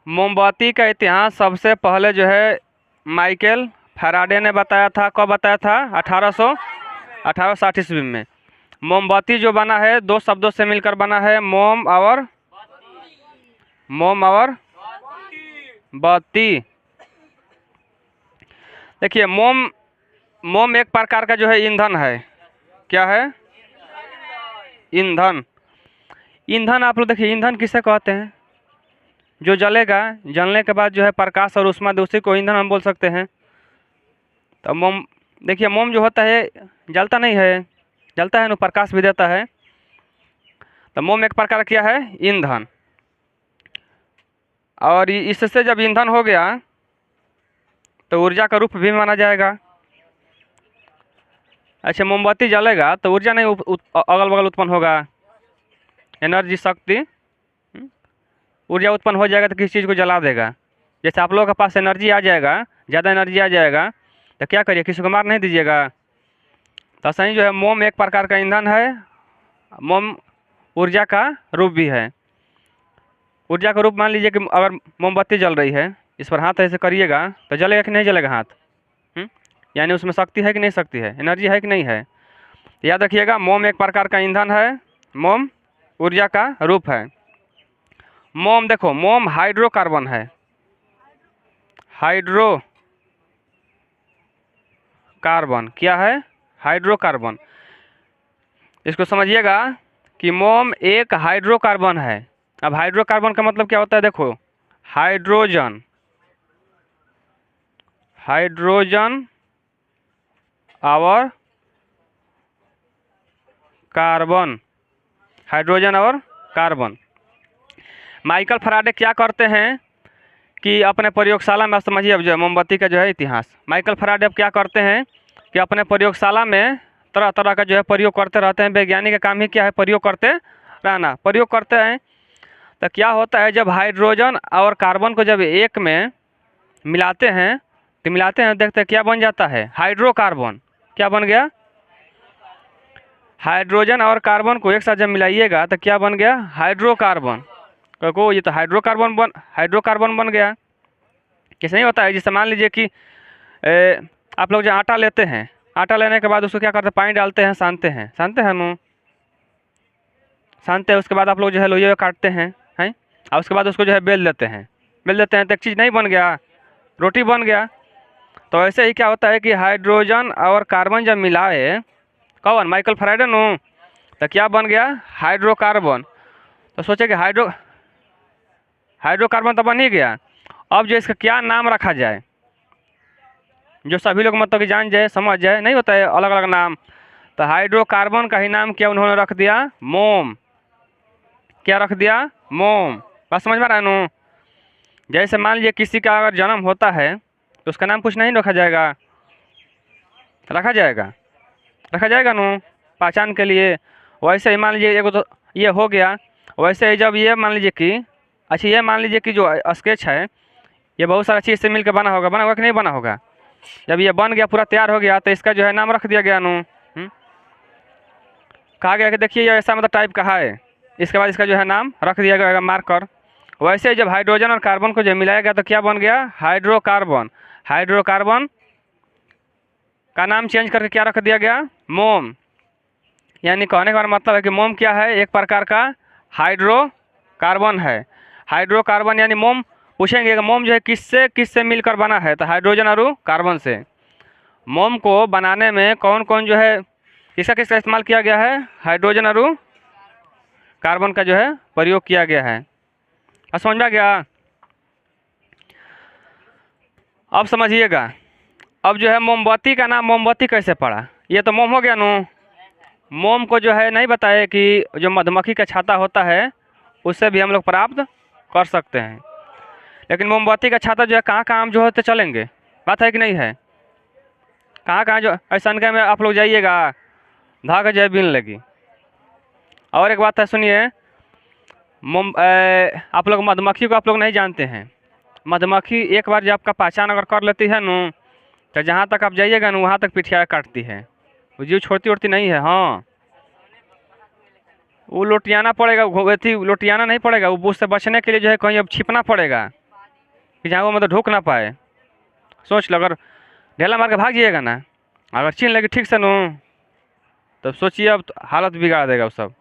मोमबत्ती का इतिहास सबसे पहले जो है माइकल फैराडे ने बताया था। कब बताया था? 1860 ईस्वी में। मोमबत्ती जो बना है दो शब्दों से मिलकर बना है, मोम और बत्ती। देखिए मोम एक प्रकार का जो है ईंधन है। क्या है? ईंधन। ईंधन आप लोग देखिए, ईंधन किसे कहते हैं? जो जलेगा, जलने के बाद जो है प्रकाश और ऊष्मा दे, उसी को ईंधन हम बोल सकते हैं। तो मोम, देखिए मोम जो होता है जलता नहीं है, जलता है ना, प्रकाश भी देता है। तो मोम एक प्रकार क्या है? ईंधन। और इससे जब ईंधन हो गया तो ऊर्जा का रूप भी माना जाएगा। अच्छा, मोमबत्ती जलेगा तो ऊर्जा नहीं अगल बगल उत्पन्न होगा, एनर्जी, शक्ति, ऊर्जा उत्पन्न हो जाएगा तो किसी चीज़ को जला देगा। जैसे आप लोगों के पास एनर्जी आ जाएगा, ज़्यादा एनर्जी आ जाएगा तो क्या करिए, किसी को मार नहीं दीजिएगा। तो सही जो है मोम एक प्रकार का ईंधन है। मोम ऊर्जा का रूप भी है। ऊर्जा का रूप मान लीजिए कि अगर मोमबत्ती जल रही है, इस पर हाथ ऐसे करिएगा तो जलेगा कि नहीं जलेगा हाथ? यानी उसमें शक्ति है कि नहीं, शक्ति है, एनर्जी है कि नहीं है? याद रखिएगा, मोम एक प्रकार का ईंधन है, मोम ऊर्जा का रूप है। मोम देखो, मोम हाइड्रोकार्बन है। हाइड्रोकार्बन क्या है? हाइड्रोकार्बन। इसको समझिएगा कि मोम एक हाइड्रोकार्बन है। अब हाइड्रोकार्बन का मतलब क्या होता है? देखो, हाइड्रोजन और कार्बन, हाइड्रोजन और कार्बन। माइकल फैराडे क्या करते हैं कि अपने प्रयोगशाला में, समझिए अब जो है मोमबत्ती का जो है इतिहास, माइकल फैराडे अब क्या करते हैं कि अपने प्रयोगशाला में तरह तरह का जो है प्रयोग करते रहते हैं। वैज्ञानिक का काम ही क्या है? प्रयोग करते रहना, प्रयोग करते हैं। तो क्या होता है, जब हाइड्रोजन और कार्बन को जब एक में मिलाते हैं देखते हैं क्या बन जाता है? हाइड्रोकार्बन। क्या बन गया? हाइड्रोजन और कार्बन को एक साथ जब मिलाइएगा तो क्या बन गया? हाइड्रोकार्बन। को ये तो हाइड्रोकार्बन बन गया। कैसे नहीं होता है? जैसे मान लीजिए कि आप लोग जो आटा लेते हैं, आटा लेने के बाद उसको क्या करते हैं? पानी डालते हैं, सानते हैं नो, सानते हैं। उसके बाद आप लोग जो है लोहे काटते हैं और उसके बाद उसको जो है बेल देते हैं तो एक चीज़ नहीं बन गया? रोटी बन गया। तो ऐसे ही क्या होता है कि हाइड्रोजन और कार्बन जब मिलाए, कौन? माइकल फैराडे नो, तो क्या बन गया? हाइड्रोकार्बन। तो सोचे कि हाइड्रोकार्बन तो बन ही गया, अब जो इसका क्या नाम रखा जाए जो सभी लोग मतलब कि जान जाए, समझ जाए, नहीं होता है अलग अलग नाम। तो हाइड्रोकार्बन का ही नाम क्या उन्होंने रख दिया? मोम। क्या रख दिया? मोम। बात समझ में आ रहा है नो? जैसे मान लीजिए किसी का अगर जन्म होता है तो उसका नाम कुछ नहीं रखा जाएगा, रखा जाएगा नो, पहचान के लिए। वैसे ही मान लीजिए एगो तो ये हो गया। वैसे ही जब ये मान लीजिए कि, अच्छा ये मान लीजिए कि जो स्केच है ये बहुत सारा चीज़ से मिलकर बना होगा कि नहीं बना होगा? जब ये बन गया, पूरा तैयार हो गया, तो इसका जो है नाम रख दिया गया नो। कहा गया कि देखिए ये ऐसा मतलब टाइप का है, इसके बाद इसका जो है नाम रख दिया गया मार्कर। वैसे ही जब हाइड्रोजन और कार्बन को जब मिलाया गया तो क्या बन गया? हाइड्रोकार्बन। हाइड्रोकार्बन का नाम चेंज करके क्या रख दिया गया? मोम। यानी कहने का मतलब है कि मोम क्या है? एक प्रकार का हाइड्रोकार्बन है। हाइड्रोकार्बन यानी मोम। पूछेंगे कि मोम जो है किससे मिलकर बना है? तो हाइड्रोजन और कार्बन से। मोम को बनाने में कौन कौन जो है, किसका इस्तेमाल किया गया है? हाइड्रोजन और कार्बन का जो है प्रयोग किया गया है। अब समझ में आ गया? अब समझिएगा, अब जो है मोमबत्ती का नाम मोमबत्ती कैसे पड़ा? ये तो मोम हो गया नो। मोम को जो है नहीं बताए कि जो मधुमक्खी का छत्ता होता है उससे भी हम लोग प्राप्त कर सकते हैं। लेकिन मोमबत्ती का छाता जो है कहाँ कहाँ जो होते चलेंगे, बात है कि नहीं है? कहाँ कहाँ जो ऐसा में आप लोग जाइएगा, धागा जो है बीन लगी। और एक बात है सुनिए, आप लोग मधुमक्खी को आप लोग नहीं जानते हैं। मधुमक्खी एक बार जब आपका पहचान अगर कर लेती है नो, तो जहाँ तक आप जाइएगा ना वहाँ तक पिठिया काटती है, वो जीव छोड़ती उड़ती नहीं है। हाँ, वो लोटियाना पड़ेगा, लोटियाना नहीं पड़ेगा, वो उससे बचने के लिए जो है कहीं अब छिपना पड़ेगा। कि जहाँ वो मतलब ढुक ना पाए। सोच लो, अगर ढेला मार के भाग जाइएगा ना, अगर छीन लेगी ठीक से नो, तब सोचिए अब तो हालत बिगाड़ देगा वो सब।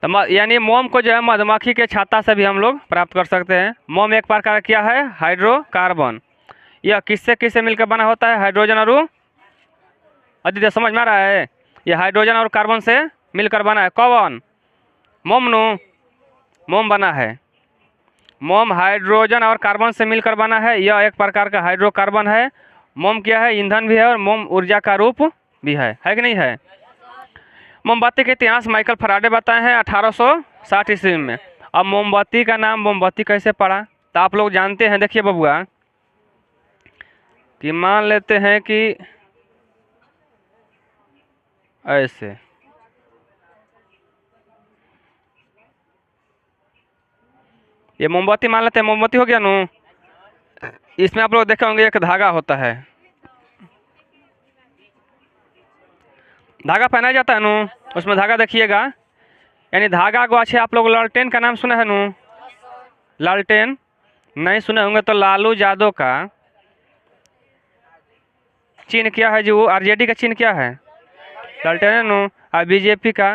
तो यानी मोम को जो है मधुमक्खी के छत्ता से भी हम लोग प्राप्त कर सकते हैं। मोम एक प्रकार का क्या है, हाइड्रोकार्बन। यह किससे किससे मिलकर बना होता है, हाइड्रोजन और आदित्य, समझ में आ रहा है? ये हाइड्रोजन और कार्बन से मिलकर बना है। कौन? मोम नो, मोम बना है। मोम हाइड्रोजन और कार्बन से मिलकर बना है। यह एक प्रकार का हाइड्रोकार्बन है। मोम क्या है, ईंधन भी है और मोम ऊर्जा का रूप भी है कि नहीं है? मोमबत्ती के इतिहास माइकल फराडे बताए हैं 1860 ईस्वी में। अब मोमबत्ती का नाम मोमबत्ती कैसे पड़ा, तो आप लोग जानते हैं। देखिए बबुआ, कि मान लेते हैं कि ऐसे ये मोमबत्ती मान लेते हैं, मोमबत्ती हो गया नो। इसमें आप लोग देखे होंगे एक धागा होता है, धागा पहनाया जाता है नो, उसमें धागा देखिएगा, यानी धागा को अच्छे। आप लोग लालटेन का नाम सुना है नो? लालटेन नहीं सुने होंगे तो लालू यादव का चिन्ह क्या है, जो वो आरजेडी का चिन्ह क्या है, लालटेन है नो। और बीजेपी का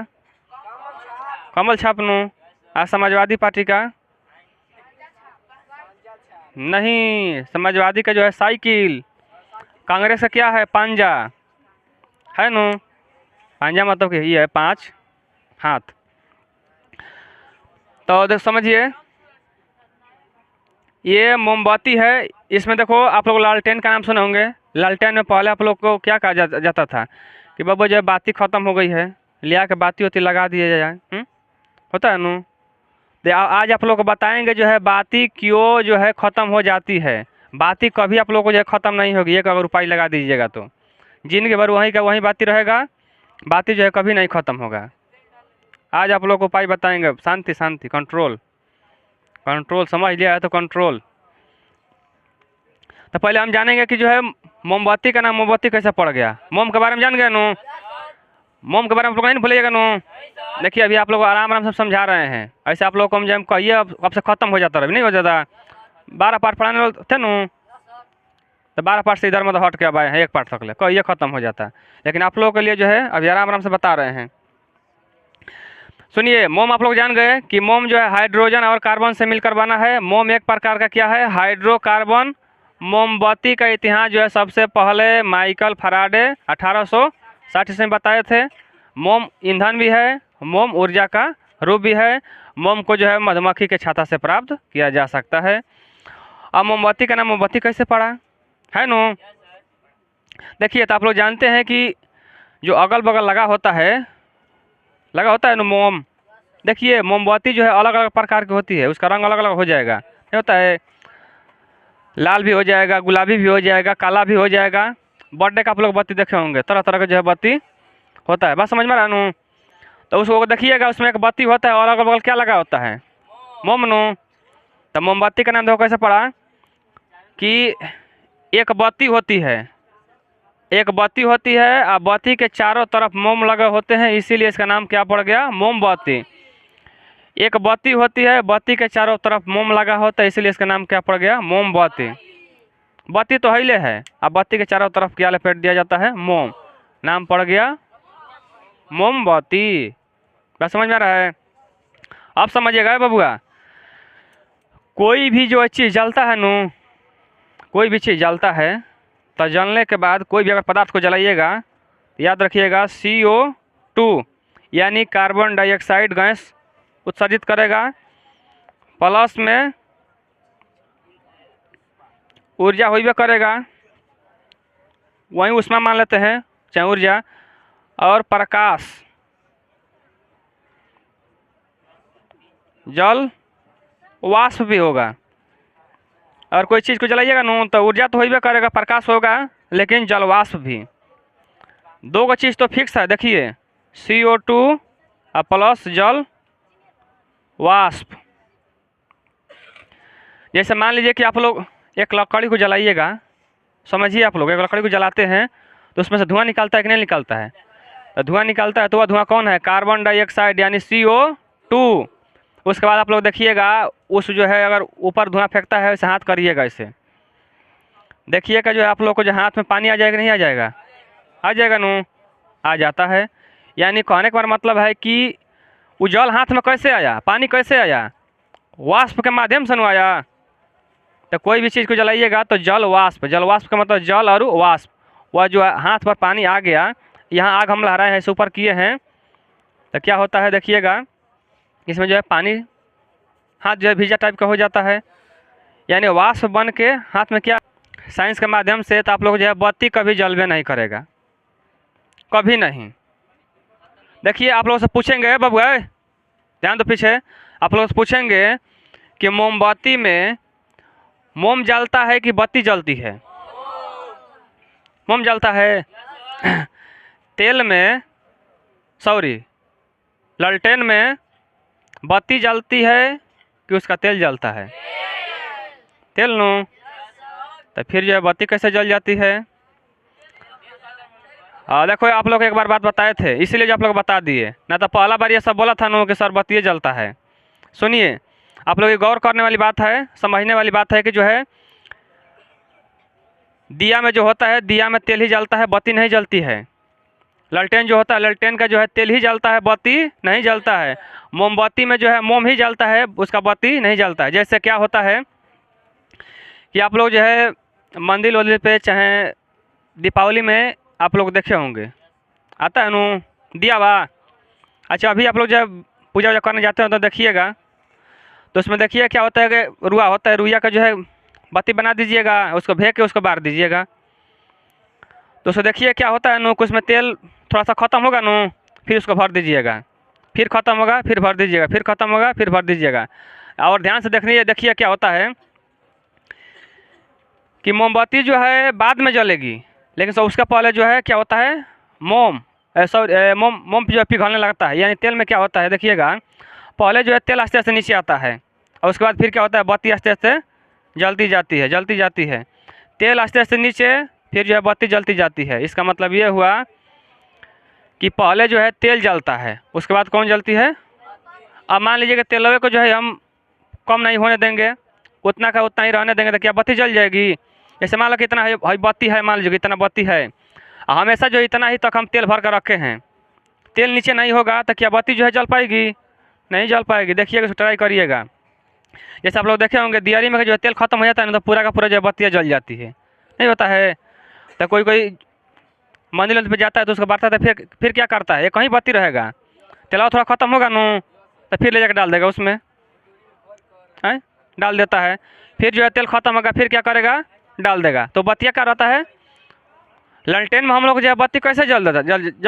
कमल छाप नो। और समाजवादी पार्टी का नहीं, समाजवादी का जो है साइकिल। कांग्रेस का क्या है, पांजा है नो। पांजा मतलब कि ये है 5 हाथ। तो देख समझिए, ये मोमबत्ती है। इसमें देखो आप लोग लालटेन का नाम सुने होंगे। लालटेन में पहले आप लोग को क्या कहा जाता था कि बाबू जो है बाती ख़त्म हो गई है, लिया के बाती होती लगा दिया जाए। होता है नो। तो आज आप लोग को बताएंगे जो है बाती क्यों जो है ख़त्म हो जाती है। बाती कभी आप लोग को जो है ख़त्म नहीं होगी। एक अगर रुपये लगा दीजिएगा तो जिंदगी भर वहीं का वहीं बाती रहेगा। बाती जो है कभी नहीं ख़त्म होगा। आज आप लोग को उपाय बताएंगे। शांति शांति, कंट्रोल कंट्रोल, समझ लिया है तो कंट्रोल। तो पहले हम जानेंगे कि जो है मोमबत्ती का नाम मोमबत्ती कैसे पड़ गया। मोम के बारे में जान गए नो? मोम के बारे में आप लोग नहीं भूलिएगा नो। देखिए अभी आप लोग आराम आराम से समझा रहे हैं। ऐसे आप लोग को हम जब कहिए अब से ख़त्म हो जाता, अभी नहीं हो जाता। 12 पार्ट पढ़ाने वाले थे नो, तो 12 पार्ट से इधर मतलब हट के अब आए हैं 1 पार्ट तक ले, कहिए ख़त्म हो जाता। लेकिन आप लोगों के लिए जो है अभी आराम आराम से बता रहे हैं। सुनिए, मोम आप लोग जान गए कि मोम जो है हाइड्रोजन और कार्बन से मिलकर बना है। मोम एक प्रकार का क्या है, हाइड्रोकार्बन। मोमबत्ती का इतिहास जो है सबसे पहले माइकल फराडे 1860 ईस्वी में बताए थे। मोम ईंधन भी है, मोम ऊर्जा का रूप भी है। मोम को जो है मधुमक्खी के छत्ता से प्राप्त किया जा सकता है। अब मोमबत्ती का नाम मोमबत्ती कैसे पड़ा है नो? देखिए, तो आप लोग जानते हैं कि जो अगल बगल लगा होता है ना मोम। देखिए मोमबत्ती जो है अलग अलग प्रकार की होती है, उसका रंग अलग अलग हो जाएगा। नहीं होता है, लाल भी हो जाएगा, गुलाबी भी हो जाएगा, काला भी हो जाएगा। बर्थडे का आप लोग बत्ती देखे होंगे, तरह तरह का जो है बत्ती होता है। बस समझ में आ रहा नो? तो उसको देखिएगा, उसमें एक बत्ती होता है और अगल बगल क्या लगा होता है, मोम नो। तो मोमबत्ती का नाम देखो कैसे पड़ा कि एक बत्ती होती है, एक बत्ती होती है और बत्ती के चारों तरफ मोम लगे होते हैं, इसीलिए इसका नाम क्या पड़ गया, मोमबत्ती। एक बत्ती होती है, बत्ती के चारों तरफ मोम लगा होता है, इसीलिए इसका नाम क्या पड़ गया, मोमबत्ती। बत्ती तो हिले है, अब बत्ती के चारों तरफ क्या लपेट दिया जाता है, मोम, नाम पड़ गया मोमबत्ती। क्या समझ में आ रहा है? अब समझिएगा बबुआ, कोई भी जो चीज़ जलता है नो, कोई भी चीज़ जलता है तो जलने के बाद कोई भी अगर पदार्थ को जलाइएगा, याद रखिएगा CO2 यानी कार्बन डाइऑक्साइड गैस उत्सर्जित करेगा। प्लस में ऊर्जा होइबे करेगा, वहीं ऊष्मा मान लेते हैं चाहे ऊर्जा, और प्रकाश, जल वाष्प भी होगा। और कोई चीज़ को जलाइएगा नो तो ऊर्जा तो होइबे करेगा, प्रकाश होगा, लेकिन जल वाष्प भी। दो गो चीज़ तो फिक्स है, देखिए CO2 और प्लस जल वाष्प। जैसे मान लीजिए कि आप लोग एक लकड़ी को जलाइएगा, समझिए आप लोग एक लकड़ी को जलाते हैं तो उसमें से धुआं निकलता है कि नहीं निकलता है? तो धुआं निकलता है, तो वह धुआं कौन है, कार्बन डाइऑक्साइड यानी CO2। उसके बाद आप लोग देखिएगा उस जो है अगर ऊपर धुआं फेंकता है वैसे हाथ करिएगा ऐसे, देखिएगा जो है आप लोग को जो हाथ में पानी आ जाएगा नहीं आ जाएगा, आ जाएगा नू, आ जाता है। यानी कहने का मतलब है कि वो जल हाथ में कैसे आया, पानी कैसे आया, वाष्प के माध्यम से नू आया। तो कोई भी चीज़ को जलाइएगा तो जल वाष्प का मतलब जल और वाष्प, वह जो हाथ पर पानी आ गया, यहाँ आग हम लहराए हैं इसे ऊपर किए हैं तो क्या होता है देखिएगा, इसमें जो है पानी हाथ जो है भीजा टाइप का हो जाता है, यानी वाष्प बन के हाथ में क्या, साइंस के माध्यम से तो आप लोग जो है बत्ती कभी जलबे नहीं करेगा, कभी नहीं। देखिए आप लोग से पूछेंगे बाबू ध्यान दो पीछे, आप लोग से पूछेंगे कि मोमबत्ती में मोम जलता है कि बत्ती जलती है, मोम जलता है। तेल में सॉरी ललटेन में बत्ती जलती है कि उसका तेल जलता है, तेल नो, तो फिर जो है बत्ती कैसे जल जाती है। देखो आप लोग एक बार बात बताए थे इसीलिए जो आप लोग बता दिए, ना तो पहला बार ये सब बोला था नो कि सर बत्ती जलता है। सुनिए आप लोग ये गौर करने वाली बात है, समझने वाली बात है कि जो है दिया में जो होता है, दिया में तेल ही जलता है, बत्ती नहीं जलती है। ललटेन जो होता है, ललटेन का जो है तेल ही जलता है, बत्ती नहीं जलता है। मोमबत्ती में जो है मोम ही जलता है, उसका बत्ती नहीं जलता है। जैसे क्या होता है कि आप लोग जो है मंदिर वंदिर पे चाहे दीपावली में आप लोग देखे होंगे, आता है नु दिया वा। अच्छा अभी आप लोग जब पूजा वूजा करने जाते हो तो देखिएगा, तो उसमें देखिए क्या होता है कि रुआ होता है, रुइया का जो है बत्ती बना दीजिएगा, उसको भेज के उसको बार दीजिएगा, तो उसको देखिए क्या होता है नु, उसमें तेल थोड़ा सा ख़त्म होगा नु, फिर उसको भर दीजिएगा, फिर ख़त्म होगा फिर भर दीजिएगा, फिर ख़त्म होगा फिर भर दीजिएगा। और ध्यान से देखिए क्या होता है कि मोमबत्ती जो है बाद में जलेगी, लेकिन उसका पहले जो है क्या होता है मोम मोम जो है पिघलने लगता है। यानी तेल में क्या होता है देखिएगा, पहले जो है तेल आस्ते आस्ते नीचे आता है और उसके बाद फिर क्या होता है बत्ती आस्ते आस्ते जलती जाती है, तेल आस्ते आस्ते नीचे, फिर जो है बत्ती जलती जाती है। इसका मतलब ये हुआ कि पहले जो है तेल जलता है, उसके बाद कौन जलती है। अब मान लीजिए कि तेलवे को जो है हम कम नहीं होने देंगे, उतना का उतना ही रहने देंगे, तो क्या बत्ती जल जाएगी। जैसे मान लो कि इतना है बत्ती है, मान लीजिए इतना बत्ती है, हमेशा जो इतना ही तक हम तेल भर कर रखे हैं, तेल नीचे नहीं होगा तो क्या बत्ती जो है जल पाएगी, नहीं जल पाएगी। देखिएगा इसको ट्राई करिएगा। जैसे आप लोग देखे होंगे दियारी में जो है तेल खत्म हो जाता है ना, तो पूरा का पूरा जो है बत्तियाँ जल जाती है, नहीं होता है। तो कोई मंदिर पे जाता है तो उसको बांटता है, तो फिर क्या करता है, ये कहीं बत्ती रहेगा, तेलाव थोड़ा ख़त्म होगा नो, तो फिर ले जाकर डाल देगा उसमें, है डाल देता है, फिर जो है तेल खत्म होगा फिर क्या करेगा, डाल देगा। तो बत्तियाँ क्या रहता है, ललटेन में हम लोग जो है बत्ती कैसे जल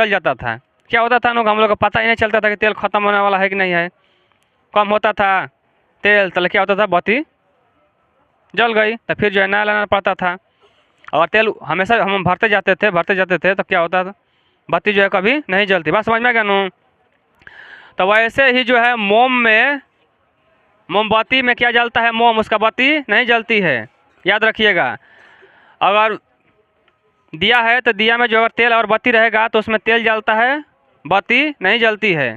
जाता था, क्या होता था लोग, हम लोग को पता ही नहीं चलता था कि तेल खत्म होने वाला है कि नहीं है, कम होता था तेल तो क्या होता था बत्ती जल गई, तो फिर जो है नया लाना पड़ता था। और तेल हमेशा हम भरते जाते थे तो क्या होता था बत्ती जो है कभी नहीं जलती। बात समझ में आ गया नू। तो वैसे ही जो है मोमबत्ती में क्या जलता है, मोम, उसका बत्ती नहीं जलती है, याद रखिएगा। अगर दिया है तो दिया में जो अगर तेल और बत्ती रहेगा तो उसमें तेल जलता है, बत्ती नहीं जलती है।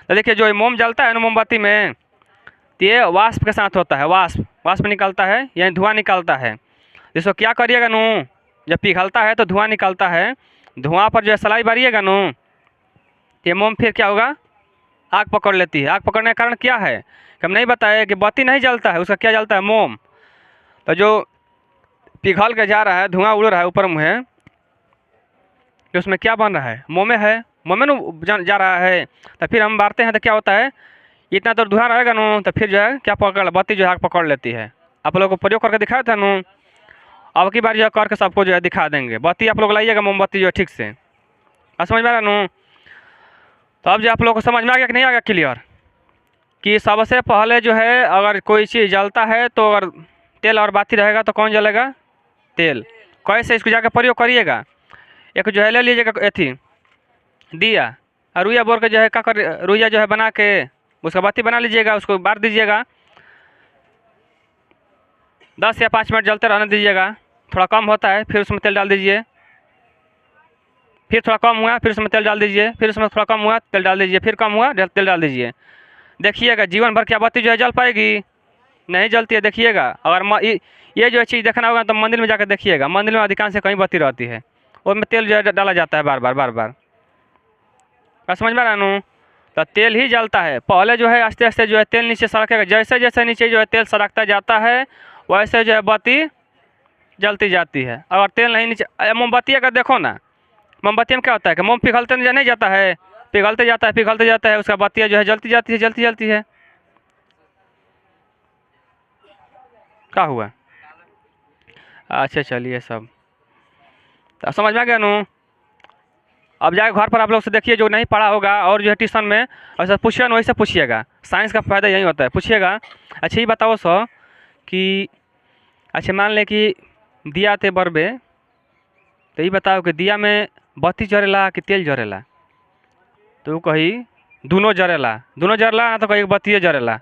तो देखिए जो मोम जलता है ना मोमबत्ती में, तो ये वाष्प के साथ होता है, वाष्प निकलता है, यानी धुआं निकलता है। इसको क्या करिएगा नू, जब पिघलता है तो धुआं निकलता है, धुआं पर जो है सलाई मारिएगा नू, ये मोम फिर क्या होगा, आग पकड़ लेती है। आग पकड़ने का कारण क्या है कि हम नहीं बताए कि बत्ती नहीं जलता है, उसका क्या जलता है, मोम। तो जो पिघल के जा रहा है, धुआं उड़ रहा है ऊपर मुँह, कि उसमें क्या बन रहा है, मोमे है, मोमे नु जा रहा है। तो फिर हम बारते हैं तो क्या होता है, इतना तो धुआं रहेगा नू, तो फिर जो है क्या पकड़, बत्ती जो है आग पकड़ लेती है। आप लोगों को प्रयोग करके दिखाया था नू, अब की बार जो है करके सबको जो है दिखा देंगे। बत्ती आप लोग लाइएगा मोमबत्ती जो है ठीक से, समझ में आ रहा नू। तो अब जो आप लोग को समझ में आ गया कि नहीं आ गया क्लियर, कि सबसे पहले जो है अगर कोई चीज़ जलता है तो अगर तेल और बाती रहेगा तो कौन जलेगा, तेल। कैसे, इसको जाकर प्रयोग करिएगा। एक जो है ले लीजिएगा एथी दिया, और रुइया बोर के जो है क्या कर, रुइया जो है बना के उसका बत्ती बना लीजिएगा, उसको बार दीजिएगा, 10 या 5 मिनट जलते रहने दीजिएगा। थोड़ा कम होता है फिर उसमें तेल डाल दीजिए, फिर थोड़ा कम हुआ फिर उसमें तेल डाल दीजिए, फिर उसमें थोड़ा कम हुआ तेल डाल दीजिए, फिर कम हुआ तेल डाल दीजिए। देखिएगा जीवन भर क्या बत्ती जो है जल पाएगी? नहीं जलती है। देखिएगा अगर ये जो चीज़ देखना होगा तो मंदिर में जाकर देखिएगा, मंदिर में अधिकांश से कहीं बत्ती रहती है, उसमें तेल जो है डाला जाता है बार बार बार बार। क्या समझ में आ रहा है नू? तो तेल ही जलता है। पहले जो है आस्ते आस्ते जो है तेल नीचे सरकेगा, जैसे जैसे नीचे जो है तेल सरकता जाता है वैसे जो है बत्ती जलती जाती है। अगर तेल नहीं नीचे, मोमबत्ती अगर देखो ना, मोमबत्ती में क्या होता है कि मोम पिघलते नहीं जाता है, पिघलते जाता है पिघलते जाता है, उसका बत्तियाँ जो है जलती जाती है जलती जलती है। क्या हुआ? अच्छा चलिए सब तो समझ में आ गया नू। अब जाके घर पर आप लोग से देखिए, जो नहीं पढ़ा होगा और जो है ट्यूशन में ऐसा पूछिए ना, वैसे पूछिएगा। साइंस का फ़ायदा यही होता है, पूछिएगा। अच्छा ये बताओ सो कि अच्छा मान लें कि दिया ते बरबे, तो ये बताओ कि दिया में बत्ती जरेला कि तेल जरेला? तो वो कही दोनों जरेला, दोनों जरेला ना, तो कही बत्तिये जरेला।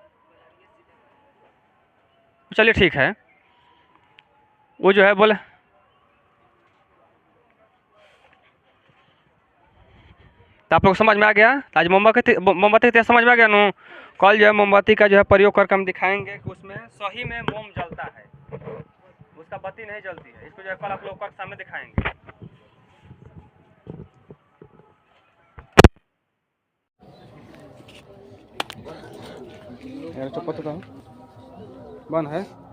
चलिए ठीक है। वो जो है बोले तो आप लोग समझ में आ गया। आज मोमबत्ती का समझ में आ गया नू। कल जो है मोमबत्ती का जो है प्रयोग करके हम दिखाएंगे कि उसमें सही में मोम जलता है, उसका बत्ती नहीं जलती है। इसको जो है कल आप लोग कर सामने दिखाएंगे। यार चुप तो बंद है।